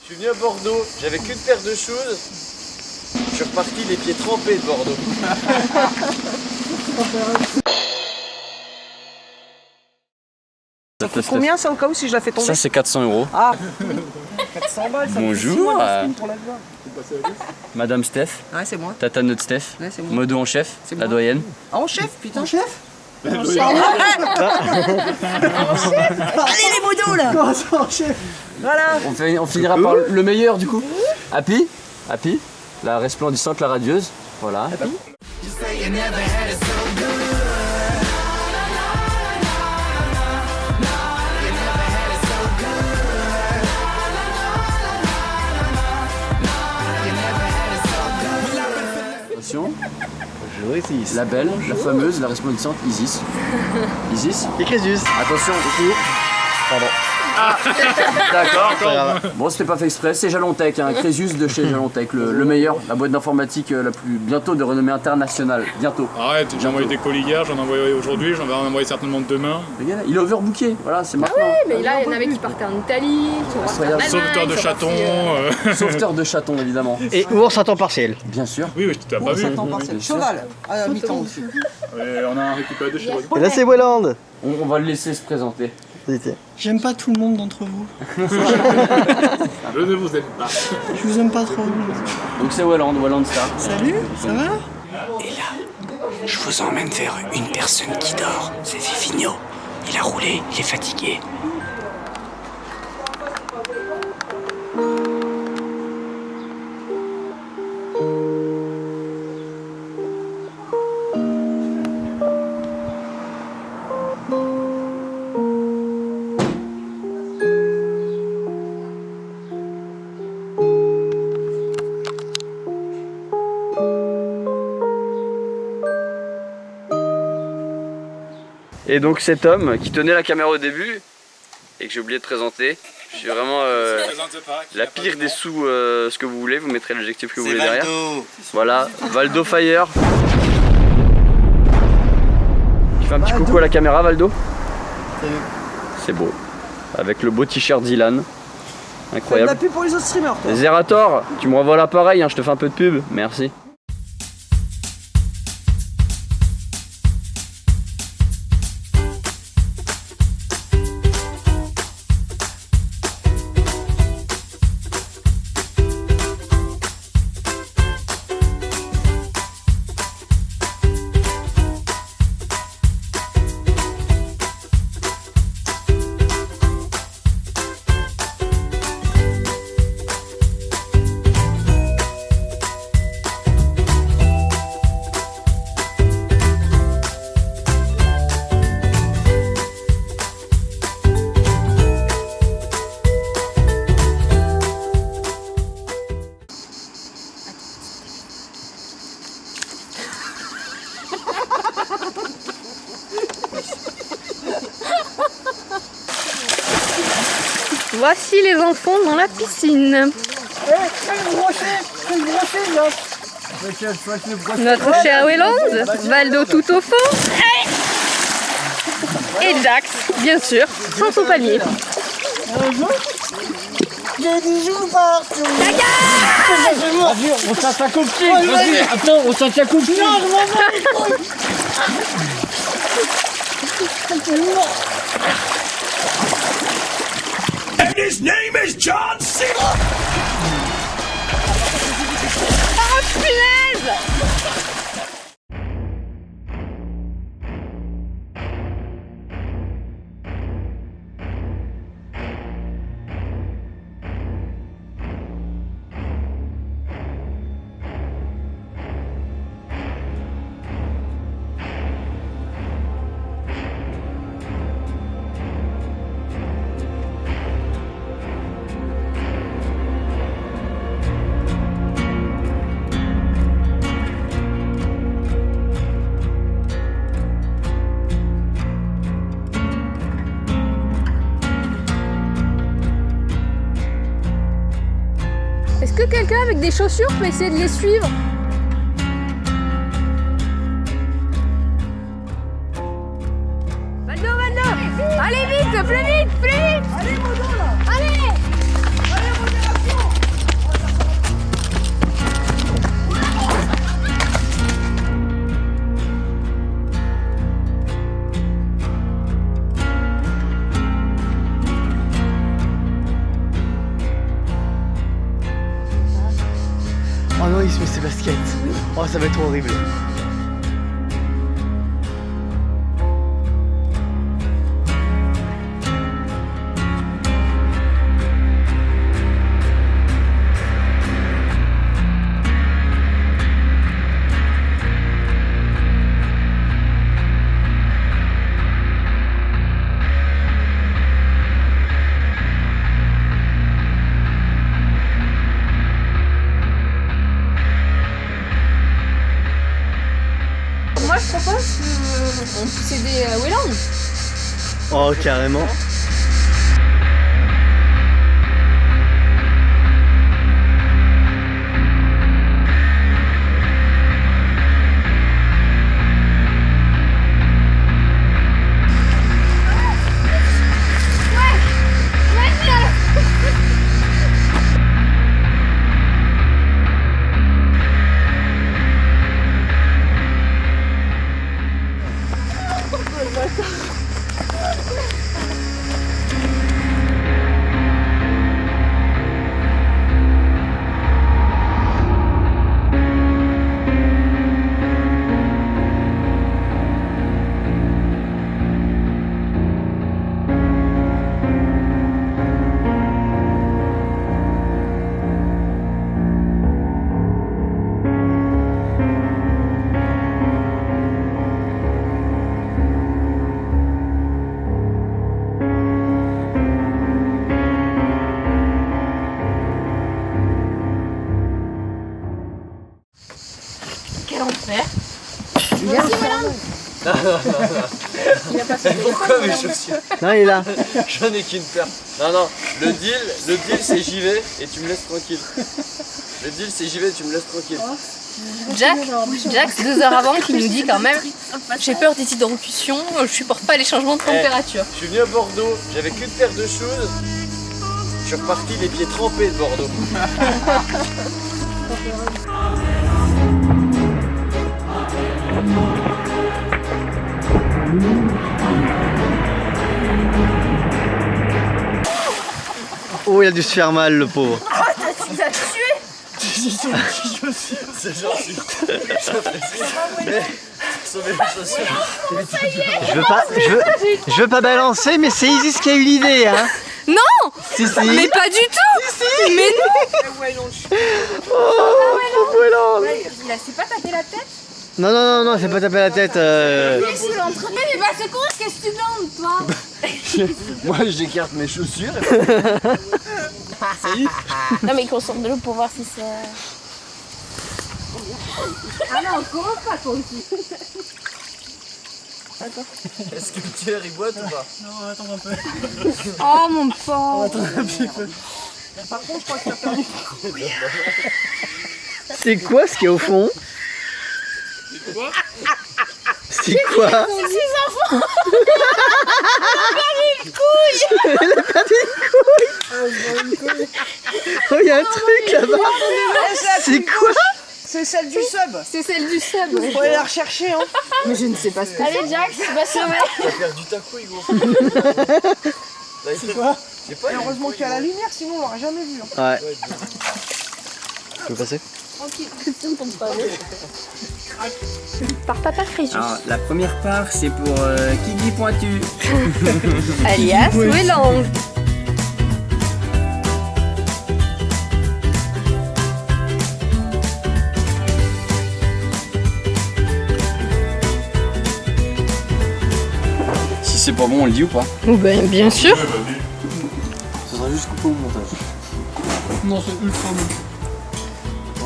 Je suis venu à Bordeaux, j'avais qu'une paire de choses. Je suis reparti les pieds trempés de Bordeaux. Ça coûte combien ça au cas où si je la fais tomber? Ça c'est 400 €. Ah 400 balles, ça Bonjour. fait 6 mois de pour la voir. Madame Steph, Ouais, c'est moi. tata notre Steph, Ouais, c'est moi. Modo en chef, C'est la moi. doyenne. Ah, en chef, putain. En chef. Allez les modos là. Comment ça en chef? Voilà. On finira par le meilleur du coup. Happy, la resplendissante, la radieuse. Voilà. Attention. La belle, la fameuse, la resplendissante Isis. Isis. Et Crésus. Attention, du coup. Pardon. D'accord. Bon, c'était pas fait exprès, c'est Jalontech, hein, Crésus de chez Jalontech, le meilleur, la boîte d'informatique la plus bientôt de renommée internationale. Bientôt. Arrête, j'ai envoyé des colis hier, j'en ai envoyé aujourd'hui, j'en vais en envoyer certainement demain. Regarde, il est overbooké, voilà, c'est maintenant. Mais là, il y en avait qui partaient en Italie, qui vont partir en Allemagne, Sauveteur de qui sont chatons. partis, Sauveteur de chatons, évidemment. Et ours à temps partiel. Bien sûr. Oui, tu t'as pas vu. Cheval, à mi-temps aussi. Et on a un récupéré de chez moi. Et là c'est Welland. On va le laisser se présenter. J'aime pas tout le monde d'entre vous. Je ne vous aime pas. Je vous aime pas trop. Donc c'est Welland Star. Salut, ça va? Je vous emmène vers une personne qui dort. C'est Fifigno. Il a roulé, il est fatigué. Et donc cet homme qui tenait la caméra au début et que j'ai oublié de présenter, je suis vraiment la pire des sous ce que vous voulez, vous mettrez l'adjectif que vous voulez derrière. Voilà, Valdo Fire. Tu fais un petit coucou à la caméra Valdo. C'est beau. Avec le beau t-shirt Dylan. Fais de Incroyable. la pub pour les autres streamers toi. Zerator, tu me renvoies l'appareil, hein, je te fais un peu de pub, merci. Voici les enfants dans la piscine. Notre cher Welland, Valdo tout au fond. Et Jax, bien sûr, sans son panier. Des bijoux partout. On tient ta copine. Vas-y, attends, on tient ta copine. Non, je m'en vais. His name is John C. Oh punaise! Est-ce que quelqu'un avec des chaussures peut essayer de les suivre? Valdo, Valdo! Allez vite, plus vite, plus vite! Allez, Modo là. Allez! Allez, modération. il se met ses baskets. Oh, ça va être horrible. Moi je propose qu'on puisse aider Wayland. Oh, carrément. Quel enfer. Pourquoi mes chaussures? Non, il est là. J'en ai qu'une paire. Non, le deal c'est j'y vais et tu me laisses tranquille. Le deal c'est j'y vais et tu me laisses tranquille. Jack, c'est 2 heures avant qu'il nous dit quand même j'ai peur des hydrocutions, je supporte pas les changements de température. Je suis venu à Bordeaux, j'avais qu'une paire de choses. Je suis reparti les pieds trempés de Bordeaux. Oh, il a dû se faire mal, le pauvre. Tu l'as tué. C'est gentil. Mais sauver les chaussures. Je veux pas balancer, mais c'est Isis qui a eu l'idée, hein. Non. Si. Mais pas du tout. Mais non. Oh, Wayland. Il a pas tapé la tête. Non, c'est pas taper la tête. Qu'est-ce l'entreprise mais bah secours, qu'est-ce que tu demandes toi? Moi j'écarte mes chaussures. Non mais qu'on sorte de l'eau pour voir si ça... Ah non, on commence pas toi aussi. Est-ce que le tiers il boite ou pas? Non, attends un peu. Oh mon pauvre. Attends un petit peu. Par contre, je crois que t'as perdu. C'est quoi ce qu'il y a au fond? C'est quoi? C'est ses enfants. Elle a perdu une couille. Oh, il y a un truc là-bas. C'est quoi? C'est celle du sub. C'est celle du sub. Faut aller la rechercher, hein. Mais je ne sais pas ce que c'est. Allez Jack, tu vas sauver. T'as perdu ta couille gros. C'est quoi? J'ai pas Heureusement qu'il y a la lumière, sinon on l'aurait jamais vu. Hein. Ouais. Tu veux passer? Tranquille, Christian tombe pas. Par Papa Crésus. Alors, la première part, c'est pour Kiki Pointu. Alias Wayland. Si c'est pas bon, on le dit ou pas? Ben, bien sûr. Ça sera juste coupé au montage. Non, c'est ultra bon.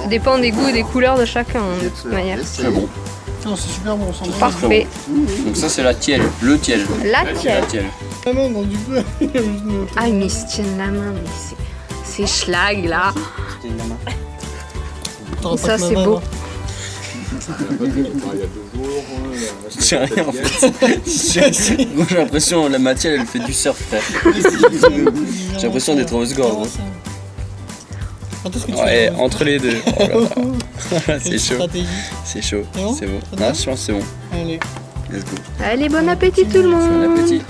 Ça dépend des goûts et des couleurs de chacun, de toute manière. C'est bon. Non, c'est super bon, ça. Parfait. Donc ça c'est la tielle, le tielle. La tienne. Ah non, non, du coup. Ah, mais ils se tiennent la main, mais c'est schlag là. Ça, c'est beau. J'ai rien en fait. Moi j'ai l'impression la matière elle fait du surf frère. J'ai l'impression d'être en Osgore. Ouais, entre les deux. Oh là là. C'est chaud. C'est chaud. C'est bon. Non, je pense que c'est bon. Allez. Let's go. Allez, bon appétit tout le monde. Bon appétit.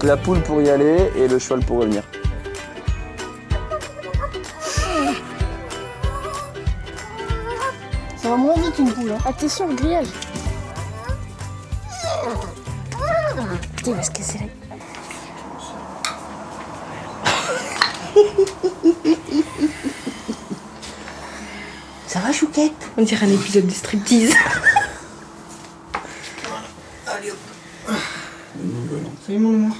la poule pour y aller et le cheval pour revenir. Ça va moins vite une poule. Hein. Attention, le grillage. Putain, il va se casser la... Ça va, Chouquette? On dirait un épisode de striptease. Allez hop. Salut mon amour.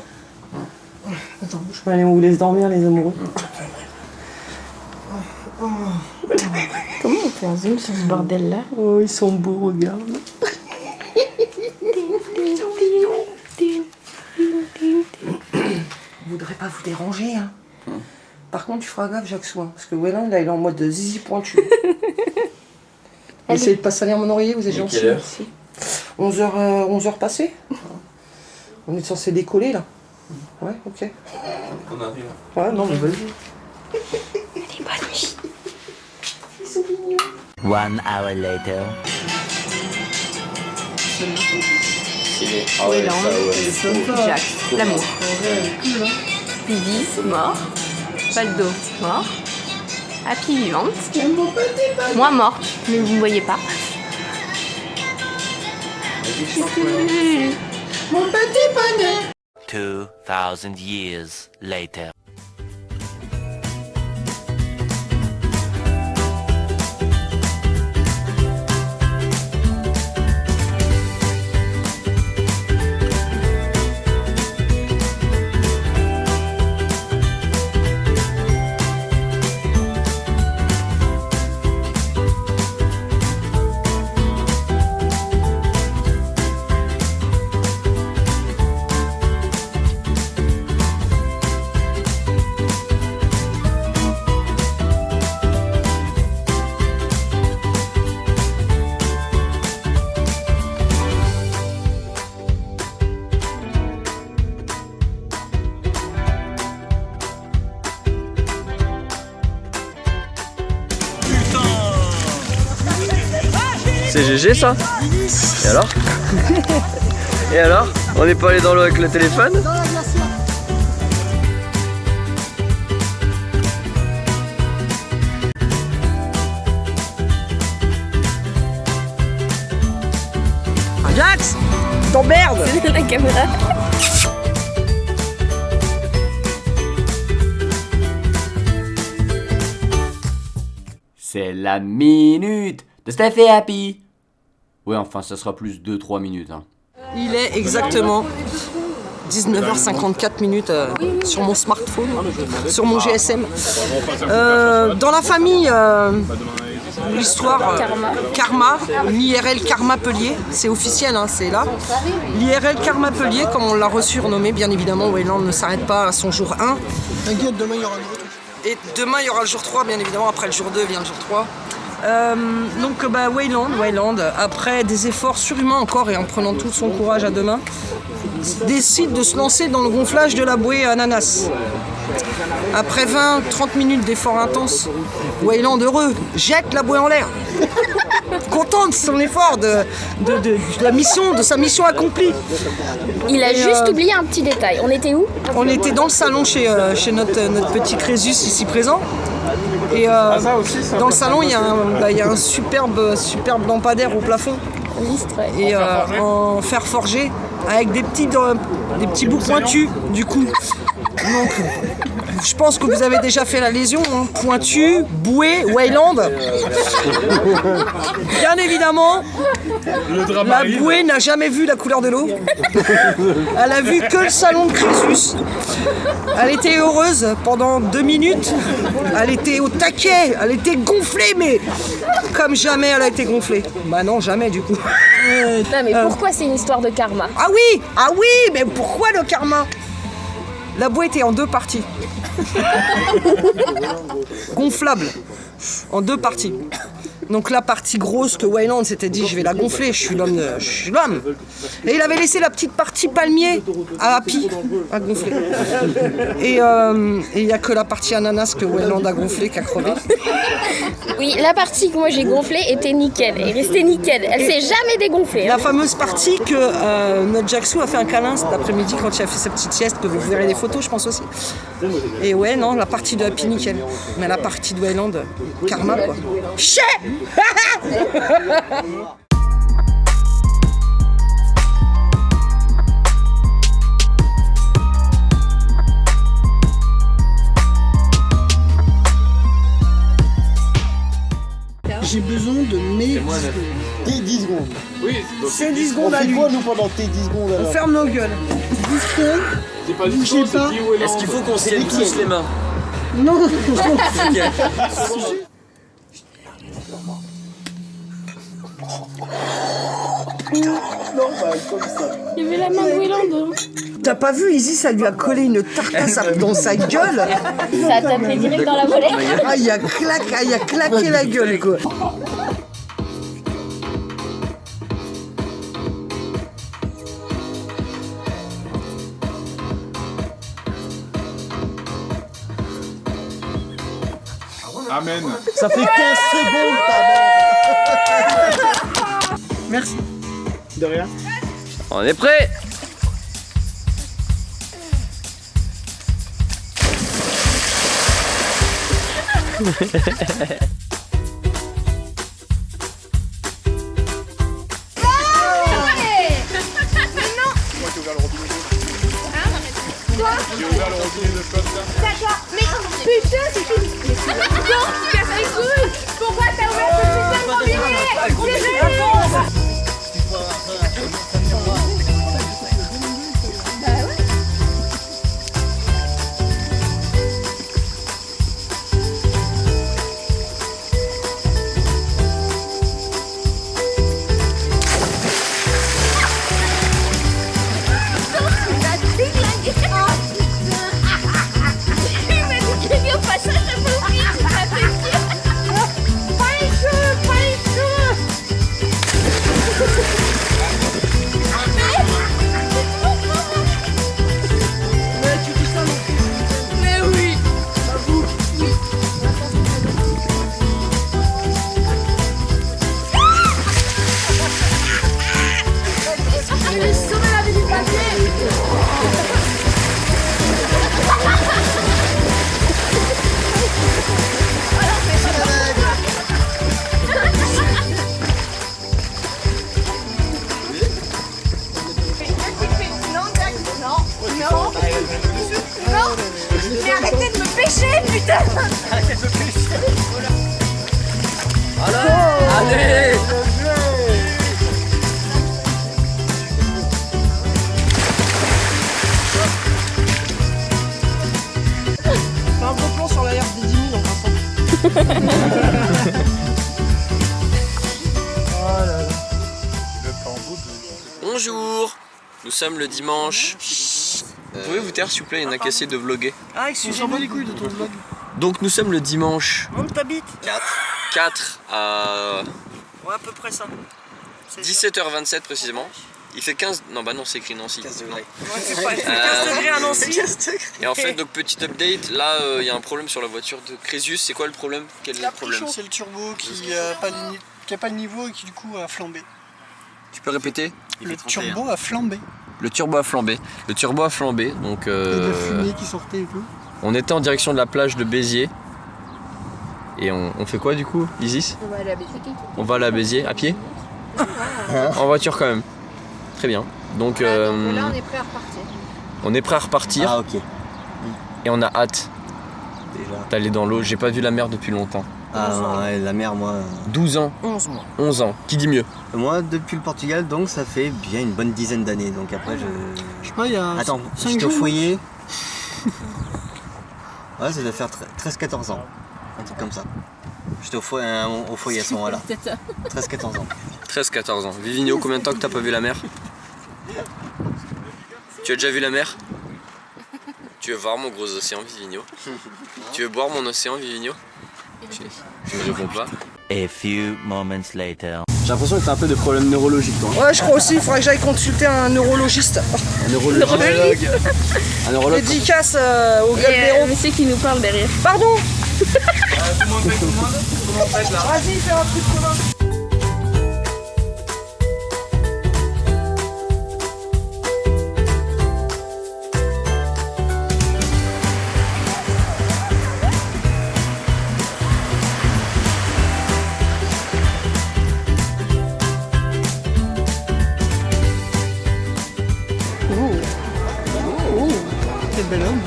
Attends, bouge pas, allez, on vous laisse dormir les amoureux. Comment on fait un zoom sur ce bordel là? Oh, ils sont beaux, regarde. Je voudrais pas vous déranger, hein. Par contre, tu feras gaffe, Jacques Soin, parce que Wayland, là, il est en mode zizi pointu. Essayez de pas salir mon oreiller, vous êtes gentil. 11h passées. On est censé décoller, là. Ouais, ok. On arrive. Ouais, non, mais vas-y. Allez, bonne nuit. Ils sont mignons. 1 hour later. Ah ouais, Wayland, ça, ouais. Jack, l'amour. Vivi, mort. Baldo, mort. Happy vivante. Moi morte, mais vous me voyez pas. Mon petit bonnet. 2000 years later. C'est GG ça? Et alors? Et alors? On n'est pas allé dans l'eau avec le téléphone? Jax, t'emmerdes. C'est la caméra. C'est la minute de Steph et Happy. Ouais, enfin, ça sera plus 2-3 minutes. Hein. Il est exactement 19h54 minutes sur mon smartphone, sur mon GSM. Dans la famille, l'histoire Karma, l'IRL Karma Pellier, c'est officiel, hein, c'est là. L'IRL Karma Pellier, comme on l'a resurnommé, bien évidemment, Wayland ne s'arrête pas à son jour 1. T'inquiète, demain il y aura un autre. Et demain il y aura le jour 3, bien évidemment, après le jour 2 vient le jour 3. Donc bah, Wayland, après des efforts surhumains encore et en prenant tout son courage à deux mains, décide de se lancer dans le gonflage de la bouée à ananas. Après 20-30 minutes d'efforts intenses, Wayland heureux jette la bouée en l'air. Content de son effort, de la mission, de sa mission accomplie. Il a juste oublié un petit détail. On était où? On était dans le salon chez notre petit Crésus ici présent. Et dans le salon, il y a un superbe lampadaire au plafond. Et en fer forgé, avec des petits bouts pointus, du coup. Donc, je pense que vous avez déjà fait la lésion, hein. Pointu, bouée, Wayland. Bien évidemment, la bouée n'a jamais vu la couleur de l'eau. Elle a vu que le salon de Crésus. Elle était heureuse pendant 2 minutes. Elle était au taquet, elle était gonflée, mais comme jamais elle a été gonflée. Bah non, jamais du coup. Non mais pourquoi c'est une histoire de karma? Ah oui, mais pourquoi le karma? La bouée était en 2 parties. Gonflable. En 2 parties. Donc la partie grosse que Wayland s'était dit je vais la gonfler, je suis l'homme. Et il avait laissé la petite partie palmier à Happy à gonfler. Et il n'y a que la partie ananas que Wayland a gonflé qui a crevé. Oui, la partie que moi j'ai gonflée était nickel, est restée nickel. Elle s'est jamais dégonflée. La fameuse partie que notre Jaxou a fait un câlin cet après-midi quand il a fait sa petite sieste, que vous verrez les photos je pense aussi. Et ouais, non, la partie de Happy nickel. Mais la partie de Wayland, karma quoi. Chais. J'ai besoin de mes 10 secondes. Oui, donc C'est 10 secondes à On fait lui. quoi nous pendant tes 10 secondes On alors? ferme nos gueules. 10 secondes. c'est pas du Bougez tout, c'est pas. dit où est Est-ce qu'il faut qu'on se tienne tous les mains? Non. Il y avait la main de Wayland. T'as pas vu, Izzy, ça lui a collé une tartasse dans sa gueule. Ça a tapé direct dans la volée. Ah, il a claqué la gueule, quoi. Amen. Ça fait 15 secondes ta mère. Merci. De rien. On est prêt? J'ai ouvert le robinet de comme ça. D'accord, mais putain, c'est qui? Non, tu casses les couilles. Pourquoi t'as ouvert ce putain de robinet? C'est gênant. Mais arrêtez de me pêcher, putain! Allez! Fais un gros plan sur la herbe des 10 000 en passant. Bonjour! Nous sommes le dimanche. Vous pouvez vous taire s'il vous plaît, il y en a qui essaient de vloguer. Ah, On s'en bat les couilles de ton vlog. Donc nous sommes le dimanche Monte ta bite. 4 à Ouais, à peu près ça. 17h27 précisément. Il fait 15... Non bah non, c'est écrit Nancy. Non. Ouais, c'est pas. Il fait 15 degrés à Nancy. Et en fait, donc petit update, là il y a un problème sur la voiture de Crésus. C'est quoi le problème? Quel est le problème? C'est le turbo qui a pas le niveau et qui du coup a flambé. Tu peux répéter? Le turbo a flambé. Le turbo a flambé. Le turbo a flambé, donc Il y a de la fumée qui sortait et tout. on était en direction de la plage de Béziers. Et on fait quoi du coup, Isis? On va aller à Béziers. On va aller à Béziers à pied? En voiture quand même. Très bien. Donc Là, on est prêt à repartir. on est prêt à repartir. Ah ok. Et on a hâte Déjà. d'aller dans l'eau. J'ai pas vu la mer depuis longtemps. Ah ouais, la mer moi. 12 ans. 11 mois. 11 ans. Qui dit mieux? Moi depuis le Portugal donc ça fait bien une bonne dizaine d'années donc après je. Je sais pas, il y a. Attends, 5 j'étais au jours. foyer. Ouais, ça doit faire 13-14 ans. Un truc comme ça. J'étais au foyer à ce moment-là. 13-14 ans. 13-14 ans. Vivigno, combien de temps que t'as pas vu la mer? Tu as déjà vu la mer? Tu veux voir mon gros océan, Vivigno? Tu veux boire mon océan, Vivigno? Je ne réponds pas. A few moments later. J'ai l'impression que t'as un peu de problèmes neurologiques, toi. Ouais, je crois aussi, il faudrait que j'aille consulter un neurologiste. Un neurologue. Un neurologue. Dédicace au Galbéron. Mais c'est qui nous parle derrière. Pardon. Tout le monde fait là. Vas-y, fais un truc commun. Quel bel homme.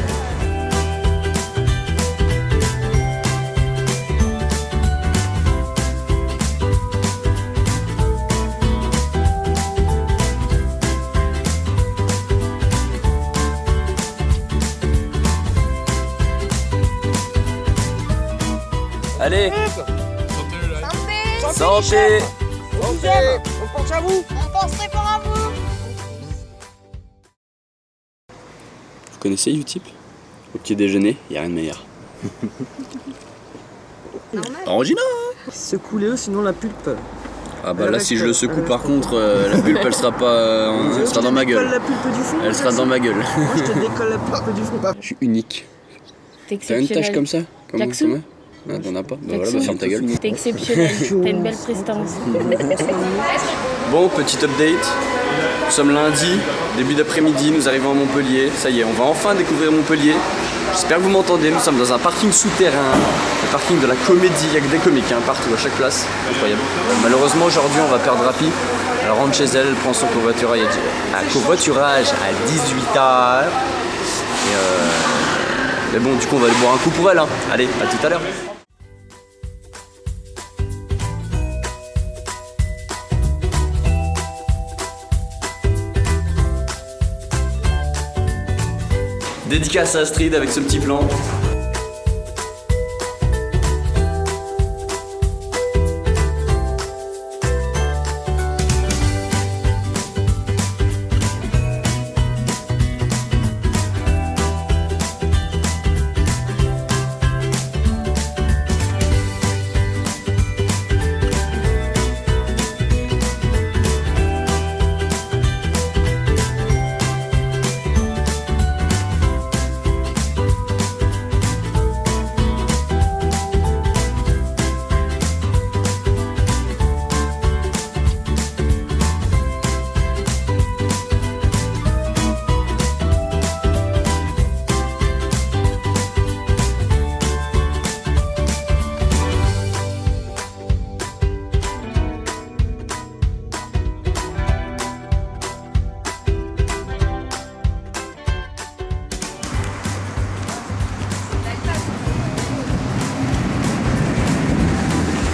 Allez. Santé. Santé. On pense à vous. On pense très fort à vous. Vous connaissez Utip? Au petit déjeuner, y a rien de meilleur. Orangina. Secoue Léo, sinon la pulpe. Ah bah là si je le secoue par contre, la pulpe elle sera pas... elle sera dans ma gueule. La pulpe du fond. Elle sera dans ma gueule. Moi je te décolle la pulpe du fond. Je suis unique. T'as une tâche comme ça? Comment? Ah, t'en as pas? Bah voilà, bah ferme ta gueule. T'es exceptionnel. T'as une belle prestance. Bon, petit update. Nous sommes lundi, début d'après-midi, nous arrivons à Montpellier. Ça y est, on va enfin découvrir Montpellier. J'espère que vous m'entendez. Nous sommes dans un parking souterrain, le parking de la Comédie. Il n'y a que des comiques hein, partout, à chaque place. Incroyable. Malheureusement, aujourd'hui, on va perdre Rapi. Elle rentre chez elle, elle prend son covoiturage à 18h. Mais bon, du coup, on va aller boire un coup pour elle. Hein. Allez, à tout à l'heure. Dédicace à Astrid avec ce petit plan.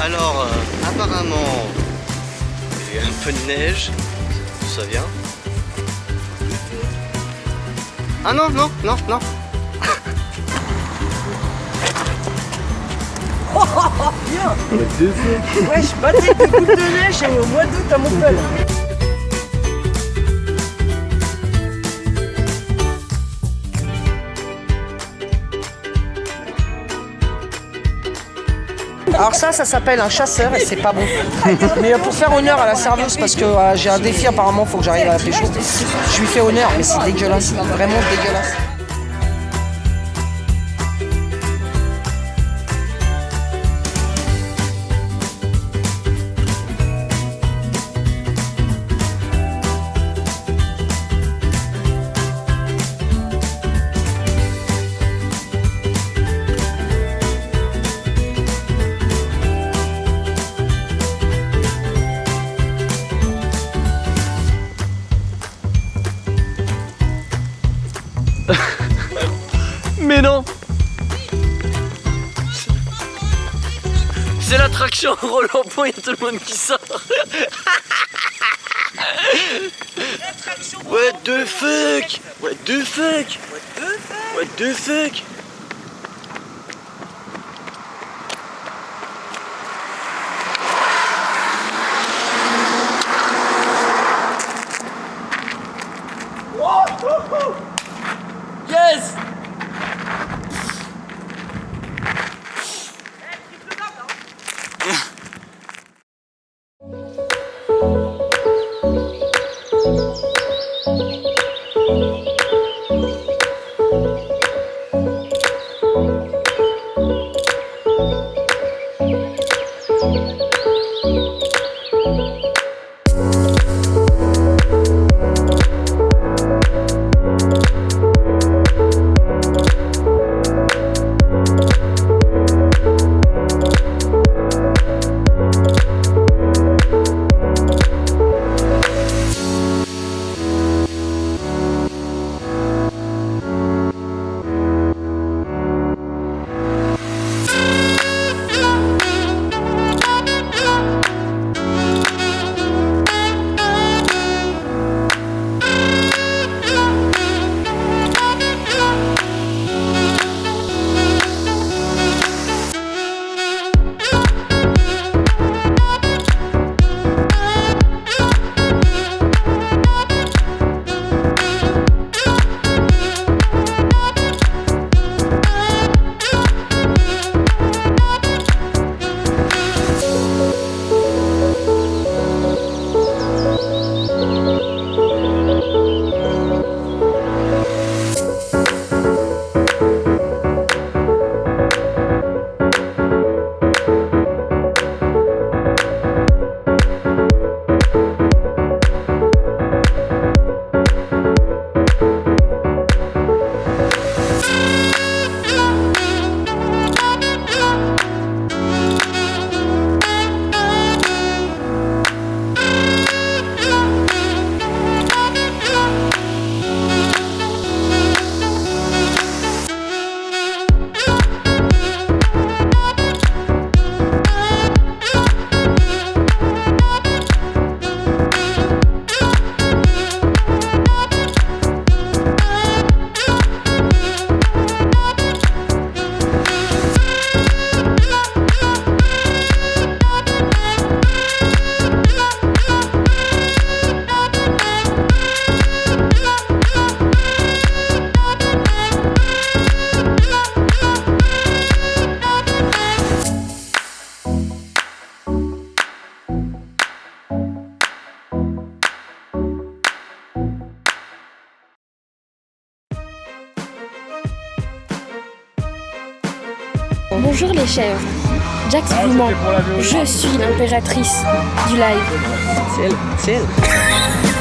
Alors, apparemment, il y a eu un peu de neige, d'où ça vient. Ah non, non, non, non. Bien. Ouais, je battais de coupe de neige et au mois d'août à Montpellier. Alors ça s'appelle un chasseur et c'est pas bon. Mais pour faire honneur à la serveuse, parce que j'ai un défi apparemment, faut que j'arrive à la pécho. Je lui fais honneur, mais c'est dégueulasse, vraiment dégueulasse. Mais non! C'est l'attraction Roland-Point, il y a tout le monde qui sort! What the fuck? What the fuck? What the fuck? Yes! Bonjour les chèvres. Jax vous ment. Je suis l'impératrice du live. C'est elle.